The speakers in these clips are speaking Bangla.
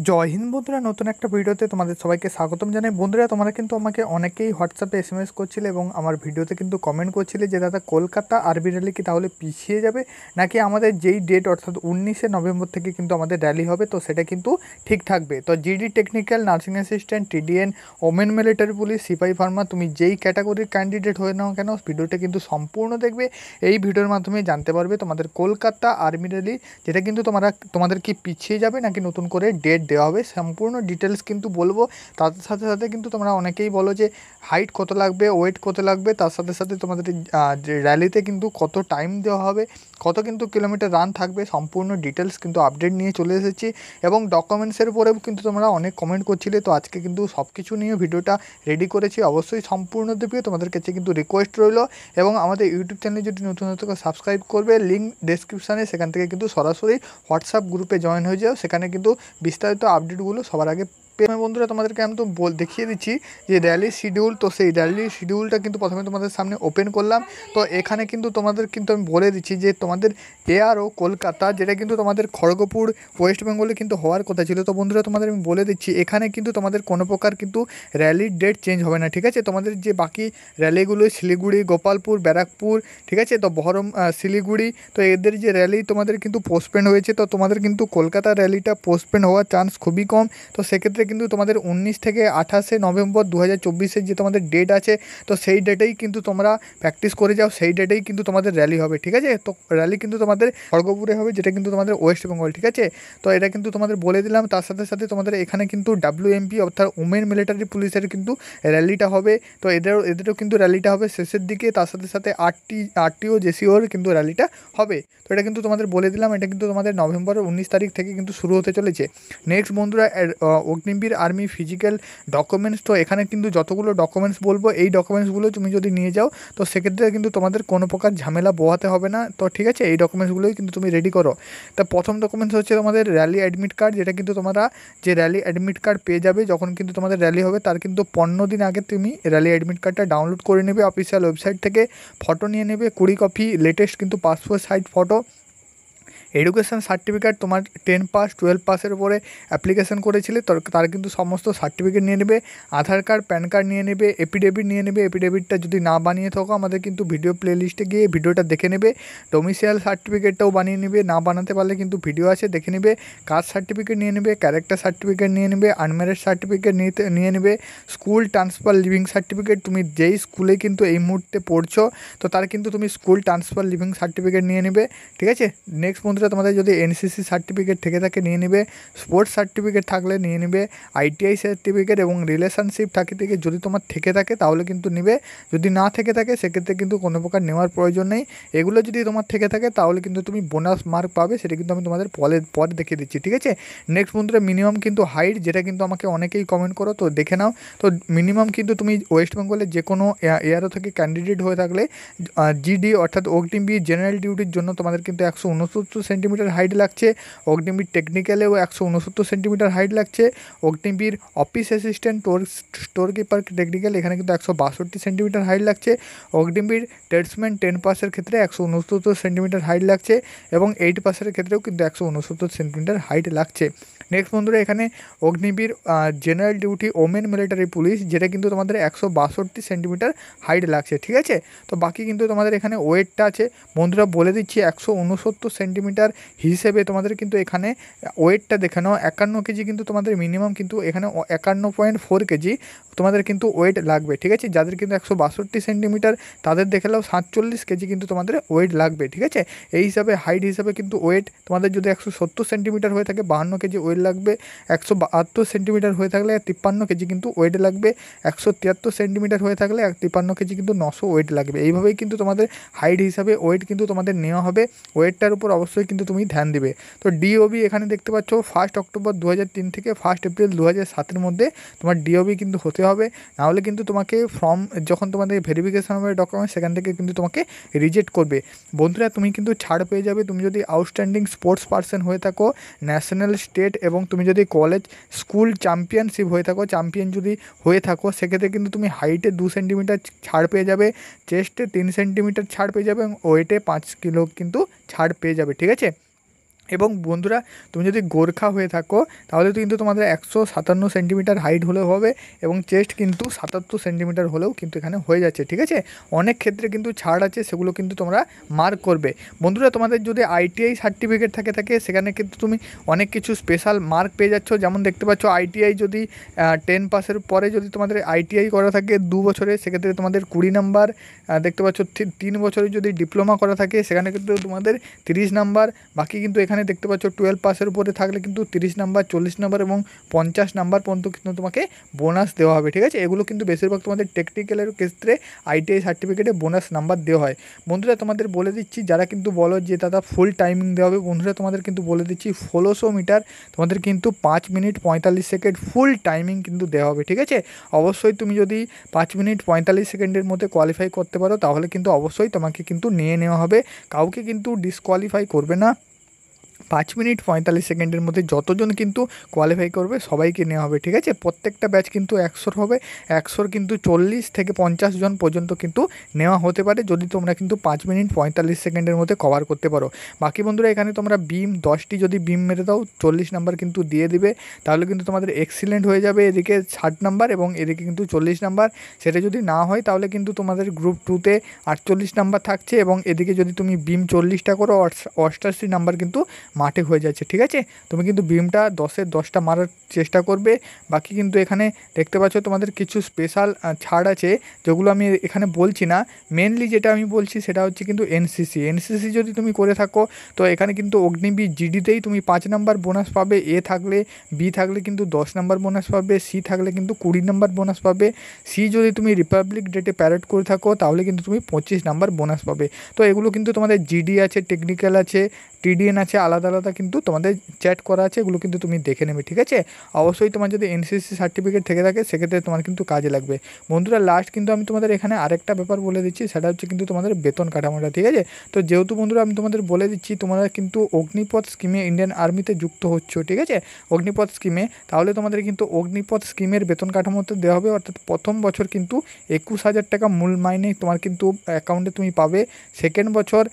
জয় হিন্দ বন্ধুরা, নতুন একটা ভিডিওতে তোমাদের সবাইকে স্বাগতম জানাই। বন্ধুরা, তোমরা কিন্তু আমাকে অনেকেই হোয়াটসঅ্যাপে এসএমএস করছিলে এবং আমার ভিডিওতে কিন্তু কমেন্ট করছিলে যে দাদা কলকাতা আরবি র্যালি কি তাহলে পিছিয়ে যাবে নাকি আমাদের যেই ডেট অর্থাৎ 19শে নভেম্বর থেকে কিন্তু আমাদের র্যালি হবে, তো সেটা কিন্তু ঠিক থাকবে। তো GD technical, nursing assistant, TDN, women military police, সিপাহি ফার্মা, তুমি যেই ক্যাটাগরির ক্যান্ডিডেট হয়ে নাও কেন, ভিডিওটা কিন্তু সম্পূর্ণ দেখবে। এই ভিডিওর মাধ্যমে জানতে পারবে তোমাদের কলকাতা আর্মি র্যালি যেটা কিন্তু তোমাদের কি পিছিয়ে যাবে নাকি নতুন করে ডেট দেওয়া হবে, সম্পূর্ণ ডিটেলস কিন্তু বলবো। তার সাথে সাথে কিন্তু তোমরা অনেকেই বলো যে হাইট কত লাগবে, ওয়েট কত লাগবে, তার সাথে সাথে তোমাদের যে র্যালিতে কিন্তু কত টাইম দেওয়া হবে, কত কিন্তু কিলোমিটার রান থাকবে, সম্পূর্ণ ডিটেলস কিন্তু আপডেট নিয়ে চলে এসেছি। এবং ডকুমেন্টসের উপরেও কিন্তু তোমরা অনেক কমেন্ট করছিলে, তো আজকে কিন্তু সব কিছু নিয়ে ভিডিওটা রেডি করেছি। অবশ্যই সম্পূর্ণ দেখবে, তোমাদের কাছে কিন্তু রিকোয়েস্ট রইলো। এবং আমাদের ইউটিউব চ্যানেলে যদি নতুন নতুন সাবস্ক্রাইব করবে, লিঙ্ক ডেসক্রিপশানে, সেখান থেকে কিন্তু সরাসরি হোয়াটসঅ্যাপ গ্রুপে জয়েন হয়ে যাও। সেখানে কিন্তু বিস্তারিত আপডেটগুলো সবার আগে বন্ধুরা তোমাদেরকে আমি তো দেখিয়ে দিচ্ছি যে র্যালির শিডিউল। তো সেই র্যালির শিডিউলটা কিন্তু প্রথমে তোমাদের সামনে ওপেন করলাম। তো এখানে কিন্তু তোমাদের কিন্তু আমি বলে দিচ্ছি যে তোমাদের এআরও কলকাতা, যেটা কিন্তু তোমাদের খড়গপুর ওয়েস্ট বেঙ্গলে কিন্তু হওয়ার কথা ছিল। তো বন্ধুরা তোমাদের আমি বলে দিচ্ছি, এখানে কিন্তু তোমাদের কোনো প্রকার কিন্তু র্যালির ডেট চেঞ্জ হবে না, ঠিক আছে। তোমাদের যে বাকি র্যালিগুলো শিলিগুড়ি, গোপালপুর, ব্যারাকপুর, ঠিক আছে, তো বহরম, শিলিগুড়ি, তো এদের যে র্যালি তোমাদের কিন্তু পোস্টপেন্ড হয়েছে। তো তোমাদের কিন্তু কলকাতা র্যালিটা পোস্টপেন্ড হওয়ার চান্স খুবই কম। তো সেক্ষেত্রে কিন্তু তোমাদের 19 থেকে 28শে নভেম্বর 2024-এর যে তোমাদের ডেট আছে, তো সেই ডেটেই কিন্তু তোমরা প্র্যাকটিস করে যাও, সেই ডেটেই কিন্তু তোমাদের র্যালি হবে, ঠিক আছে। তো র্যালি কিন্তু তোমাদের খড়গপুরে হবে, যেটা কিন্তু তোমাদের ওয়েস্ট বেঙ্গল, ঠিক আছে। তো এটা কিন্তু তোমাদের বলে দিলাম। তার সাথে সাথে তোমাদের এখানে কিন্তু WMP অর্থাৎ ওমেন মিলিটারি পুলিশের কিন্তু র্যালিটা হবে। তো এদেরও কিন্তু র্যালিটা হবে শেষের দিকে। তার সাথে সাথে আরটিও জেসিওর কিন্তু র্যালিটা হবে। তো এটা কিন্তু তোমাদের বলে দিলাম, এটা কিন্তু তোমাদের নভেম্বরের 19 তারিখ থেকে কিন্তু শুরু হতে চলেছে। নেক্সট বন্ধুরা, অগ্নিবীর আর্মি ফিজিক্যাল ডকুমেন্টস। তো এখানে কিন্তু যতগুলো ডকুমেন্টস বলবো, এই ডকুমেন্টসগুলো তুমি যদি নিয়ে যাও, তো সেক্ষেত্রে কিন্তু তোমাদের কোনো প্রকার ঝামেলা পোহাতে হবে না। তো ঠিক আছে, এই ডকুমেন্টসগুলোই কিন্তু তুমি রেডি করো। তা প্রথম ডকুমেন্টস হচ্ছে তোমাদের র্যালি অ্যাডমিট কার্ড, যেটা কিন্তু তোমরা যে র্যালি অ্যাডমিট কার্ড পেয়ে যাবে যখন কিন্তু তোমাদের র্যালি হবে, তার কিন্তু 15 দিন আগে তুমি র্যালি অ্যাডমিট কার্ডটা ডাউনলোড করে নেবে অফিসিয়াল ওয়েবসাইট থেকে। ফটো নিয়ে নেবে 20 কপি, লেটেস্ট কিন্তু passport size photo. Education certificate, তোমার 10 পাস 12 পাসের উপরে অ্যাপ্লিকেশন করেছিলে তার কিন্তু সমস্ত সার্টিফিকেট নিয়ে নেবে। আধার কার্ড, প্যান কার্ড নিয়ে নেবে, এপিডেভিট নিয়ে নেবে। এপিডেভিটটা যদি না বানিয়ে থাকো, আমাদের কিন্তু ভিডিও প্লেলিস্টে গিয়ে ভিডিওটা দেখে নেবে। ডোমিসাইল সার্টিফিকেটটাও বানিয়ে নেবে, না বানাতে পারলে কিন্তু ভিডিও আছে, দেখে নেবে। কাস্ট সার্টিফিকেট নিয়ে নেবে, ক্যারেক্টার সার্টিফিকেট নিয়ে নেবে, আনম্যারিড সার্টিফিকেট নিয়ে নেবে। স্কুল ট্রান্সফার লিভিং সার্টিফিকেট, তুমি যেই স্কুলে কিন্তু এই মুহূর্তে পড়ছো, তো তার কিন্তু তুমি স্কুল ট্রান্সফার লিভিং সার্টিফিকেট নিয়ে নেবে, ঠিক আছে। নেক্সট বন্ধুরা, তোমাদের যদি এনসিসি সার্টিফিকেট থেকে থাকে নিয়ে নেবে, স্পোর্টস সার্টিফিকেট থাকলে নিয়ে নেবে, আইটিআই সার্টিফিকেট এবং রিলেশনশিপ থেকে যদি তোমার থেকে থাকে তাহলে কিন্তু নেবে। যদি না থেকে থাকে সেক্ষেত্রে কিন্তু কোনো প্রকার নেওয়ার প্রয়োজন নেই। এগুলো যদি তোমার থেকে থাকে তাহলে কিন্তু তুমি বোনাস মার্ক পাবে, সেটা কিন্তু আমি তোমাদের পরে দেখিয়ে দিচ্ছি, ঠিক আছে। নেক্সট বন্ধুরা, মিনিমাম কিন্তু হাইট, যেটা কিন্তু আমাকে অনেকেই কমেন্ট করো, তো দেখে নাও। তো মিনিমাম কিন্তু তুমি ওয়েস্ট বেঙ্গলের যে কোনো এয়ারও থেকে ক্যান্ডিডেট হয়ে থাকলে জিডি অর্থাৎ অগ্নিবীর জেনারেল ডিউটির জন্য তোমাদের কিন্তু 169 সেন্টিমিটার হাইট লাগছে। অগ্নিবীর টেকনিক্যালেও 169 সেন্টিমিটার হাইট লাগছে। Agniveer office assistant, store keeper technical, এখানে কিন্তু 162 সেন্টিমিটার হাইট লাগছে। অগ্নিবীর ট্রেডসম্যান 10 পাসের ক্ষেত্রে 169 সেন্টিমিটার হাইট লাগছে এবং 8 পাসের ক্ষেত্রেও কিন্তু 169 সেন্টিমিটার হাইট লাগছে। নেক্সট বন্ধুরা, এখানে Agniveer general duty women military police, যেটা কিন্তু তোমাদের 162 সেন্টিমিটার হাইট লাগছে, ঠিক আছে। তো বাকি কিন্তু তোমাদের এখানে ওয়েটটা আছে বন্ধুরা, বলে দিচ্ছি 169 সেন্টিমিটার হিসেবে তোমাদের কিন্তু এখানে ওয়েটটা দেখে নাও 51 কেজি কিন্তু তোমাদের মিনিমাম কিন্তু এখানে 51.4 কেজি তোমাদের কিন্তু ওয়েট লাগবে, ঠিক আছে। যাদের কিন্তু 162 সেন্টিমিটার তাদের দেখে নাও 47 কেজি কিন্তু তোমাদের ওয়েট লাগবে, ঠিক আছে। এই হিসাবে হাইট হিসাবে কিন্তু ওয়েট তোমাদের যদি 170 সেন্টিমিটার হয়ে থাকে 52 কেজি ওয়েট লাগবে। 172 সেন্টিমিটার হয়ে থাকলে 53 কেজি কিন্তু ওয়েট লাগবে। 173 সেন্টিমিটার হয়ে থাকলে 53 কেজি কিন্তু 900 ওয়েট লাগবে। এইভাবেই কিন্তু তোমাদের হাইট হিসাবে ওয়েট কিন্তু তোমাদের নেওয়া হবে। ওয়েটটার উপর অবশ্যই কিন্তু তুমি ধ্যান দিবে। তো ডিওবি এখানে দেখতে পাচ্ছ 1 অক্টোবর 2003 থেকে 1 এপ্রিল 2007-এর মধ্যে তোমার ডিওবি কিন্তু হতে হবে, নাহলে কিন্তু তোমাকে ফর্ম যখন তোমাদের ভেরিফিকেশন হবে ডকুমেন্ট, সেখান থেকে কিন্তু তোমাকে রিজেক্ট করবে। বন্ধুরা, তুমি কিন্তু ছাড় পেয়ে যাবে তুমি যদি আউটস্ট্যান্ডিং স্পোর্টস পার্সন হয়ে থাকো, ন্যাশনাল, স্টেট এবং তুমি যদি কলেজ স্কুল চ্যাম্পিয়নশিপ হয়ে থাকো, চ্যাম্পিয়ন যদি হয়ে থাকো, সেক্ষেত্রে কিন্তু তুমি হাইটে 2 সেন্টিমিটার ছাড় পেয়ে যাবে, চেস্টে 3 সেন্টিমিটার ছাড় পেয়ে যাবে এবং ওয়েটে 5 কিলো কিন্তু ছাড় পেয়ে যাবে, ঠিক আছে। এবং বন্ধুরা তুমি যদি গোর্খা হয়ে থাকো তাহলে কিন্তু তোমাদের 157 সেন্টিমিটার হাইট হলেও হবে এবং চেস্ট কিন্তু 77 সেন্টিমিটার হলেও কিন্তু এখানে হয়ে যাচ্ছে, ঠিক আছে। অনেক ক্ষেত্রে কিন্তু ছাড় আছে, সেগুলো কিন্তু তোমরা মার্ক করবে। বন্ধুরা তোমাদের যদি ITI সার্টিফিকেট থাকে সেখানে কিন্তু তুমি অনেক কিছু স্পেশাল মার্ক পেয়ে যাচ্ছ। যেমন দেখতে পাচ্ছ ITI যদি 10 পাসের পরে যদি তোমাদের ITI করা থাকে 2 বছরে, সেক্ষেত্রে তোমাদের 20 নাম্বার। দেখতে পাচ্ছ 3 বছরে যদি ডিপ্লোমা করা থাকে সেখানে কিন্তু তোমাদের 30 নাম্বার। বাকি কিন্তু এখানে দেখতে পাচ্ছ 12 পাসের উপরে থাকলে কিন্তু 30 নাম্বার, 40 নাম্বার এবং 50 নাম্বার পর্যন্ত কিন্তু তোমাকে বোনাস দেওয়া হবে, ঠিক আছে। এগুলো কিন্তু বেশিরভাগ তোমাদের টেকনিক্যালের ক্ষেত্রে ITI সার্টিফিকেটে বোনাস নাম্বার দেওয়া হয়। বন্ধুরা তোমাদের বলে দিচ্ছি, যারা কিন্তু বলো যে দাদা ফুল টাইমিং দেওয়া হবে, বন্ধুরা তোমাদের কিন্তু বলে দিচ্ছি 1600 মিটার তোমাদের কিন্তু 5 মিনিট 45 সেকেন্ড ফুল টাইমিং কিন্তু দেওয়া হবে, ঠিক আছে। অবশ্যই তুমি যদি 5 মিনিট 45 সেকেন্ডের মধ্যে কোয়ালিফাই করতে পারো তাহলে কিন্তু অবশ্যই তোমাকে কিন্তু নিয়ে নেওয়া হবে, কাউকে কিন্তু ডিসকোয়ালিফাই করবে না। 5 মিনিট 45 সেকেন্ডের মধ্যে যতজন কিন্তু কোয়ালিফাই করবে সবাইকে নেওয়া হবে, ঠিক আছে। প্রত্যেকটা ব্যাচ কিন্তু 100 হবে, 100 কিন্তু 40 থেকে 50 জন পর্যন্ত কিন্তু নেওয়া হতে পারে যদি তোমরা কিন্তু 5 মিনিট 45 সেকেন্ডের মধ্যে কভার করতে পারো। বাকি বন্ধুরা এখানে তোমরা বিম 10টি যদি বিম মেরে দাও 40 নাম্বার কিন্তু দিয়ে দিবে, তাহলে কিন্তু তোমাদের এক্সিলেন্ট হয়ে যাবে। এদিকে 60 নাম্বার এবং এদিকে কিন্তু 40 নাম্বার। সেটা যদি না হয় তাহলে কিন্তু তোমাদের গ্রুপ 2তে 48 নাম্বার থাকছে এবং এদিকে যদি তুমি বিম 40টা করো 88 নাম্বার কিন্তু মাঠে হয়ে যাচ্ছে, ঠিক আছে। তুমি কিন্তু বিমটা 10-এর 10টা মারার চেষ্টা করবে। বাকি কিন্তু এখানে দেখতে পাচ্ছ তোমাদের কিছু স্পেশাল ছাড় আছে যেগুলো আমি এখানে বলছি না। মেনলি যেটা আমি বলছি সেটা হচ্ছে কিন্তু এনসিসি যদি তুমি করে থাকো তো এখানে কিন্তু অগ্নিবীর জিডিতেই তুমি 5 নাম্বার বোনাস পাবে। এ থাকলে বি থাকলে কিন্তু 10 নাম্বার বোনাস পাবে, সি থাকলে কিন্তু 20 নাম্বার বোনাস পাবে, সি যদি তুমি রিপাবলিক ডেটে প্যারেড করে থাকো তাহলে কিন্তু তুমি 25 নাম্বার বোনাস পাবে। তো এগুলো কিন্তু তোমাদের জিডি আছে, টেকনিক্যাল আছে, TDN আছে, আলাদা আলাদা কিন্তু তোমাদের চ্যাট করা আছে, এগুলো কিন্তু তুমি দেখে নেবে, ঠিক আছে। অবশ্যই তোমার যদি এনসিসি সার্টিফিকেট থেকে থাকে সেক্ষেত্রে তোমার কিন্তু কাজে লাগবে। বন্ধুরা লাস্ট কিন্তু আমি তোমাদের এখানে আরেকটা ব্যাপার বলে দিচ্ছি, সেটা হচ্ছে কিন্তু তোমাদের বেতন কাঠামোটা, ঠিক আছে। তো যেহেতু বন্ধুরা আমি তোমাদের বলে দিচ্ছি তোমরা কিন্তু অগ্নিপথ স্কিমে ইন্ডিয়ান আর্মিতে যুক্ত হচ্ছ, ঠিক আছে, অগ্নিপথ স্কিমে, তাহলে তোমাদের কিন্তু অগ্নিপথ স্কিমের বেতন কাঠামোতে দেওয়া হবে। অর্থাৎ প্রথম বছর কিন্তু 21,000 টাকা মূল মাইনে তোমার কিন্তু অ্যাকাউন্টে তুমি পাবে। সেকেন্ড বছর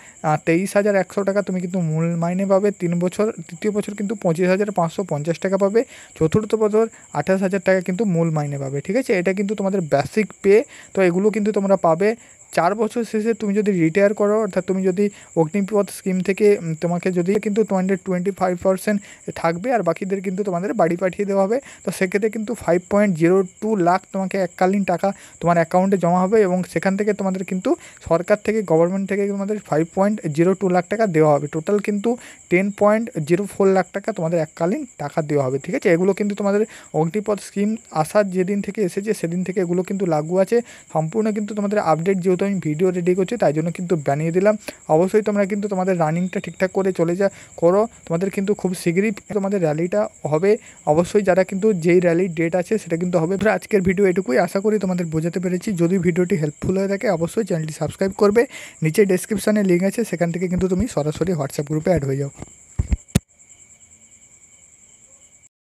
23,100 টাকা তুমি কিন্তু মূল মাইনে পাবে। তৃতীয় বছর কিন্তু 25,550 টাকা পাবে। চতুর্থ বছর 28,000 টাকা কিন্তু মূল মাইনে পাবে, ঠিক আছে। এটা কিন্তু তোমাদের বেসিক পে। তো এগুলো কিন্তু তোমরা পাবে। 4 বছর শেষে তুমি যদি রিটায়ার করো, অর্থাৎ তুমি যদি অগ্নিপথ স্কিম থেকে তোমাকে যদি কিন্তু তোমাদের 25% থাকবে আর বাকিদের কিন্তু তোমাদের বাড়ি পাঠিয়ে দেওয়া হবে। তো সেক্ষেত্রে কিন্তু 5.02 লাখ তোমাকে এককালীন টাকা তোমার অ্যাকাউন্টে জমা হবে এবং সেখান থেকে তোমাদের কিন্তু সরকার থেকে, গভর্নমেন্ট থেকে তোমাদের 5.02 লাখ টাকা দেওয়া হবে। টোটাল কিন্তু 10.04 লাখ টাকা তোমাদের এককালীন টাকা দেওয়া হবে, ঠিক আছে। এগুলো কিন্তু তোমাদের অগ্নিপথ স্কিম আসার যেদিন থেকে এসেছে সেদিন থেকে এগুলো কিন্তু লাগু আছে। সম্পূর্ণ কিন্তু তোমাদের আপডেট, যেহেতু আমি ভিডিও রেডি করছি তাই জন্য কিন্তু বানিয়ে দিলাম। অবশ্যই তোমরা কিন্তু তোমাদের রানিংটা ঠিকঠাক করে চলে করো। তোমাদের কিন্তু খুব শীঘ্রই তোমাদের র্যালিটা হবে। অবশ্যই যারা কিন্তু যেই র্যালির ডেট আছে সেটা কিন্তু হবে। আজকের ভিডিও এটুকুই, আশা করি তোমাদের বোঝাতে পেরেছি। যদি ভিডিওটি হেল্পফুল হয়ে থাকে অবশ্যই চ্যানেলটি সাবস্ক্রাইব করবে। নিচে ডেসক্রিপশানে লিঙ্ক আছে, সেখান থেকে কিন্তু তুমি সরাসরি হোয়াটসঅ্যাপ গ্রুপে অ্যাড হয়ে যাও।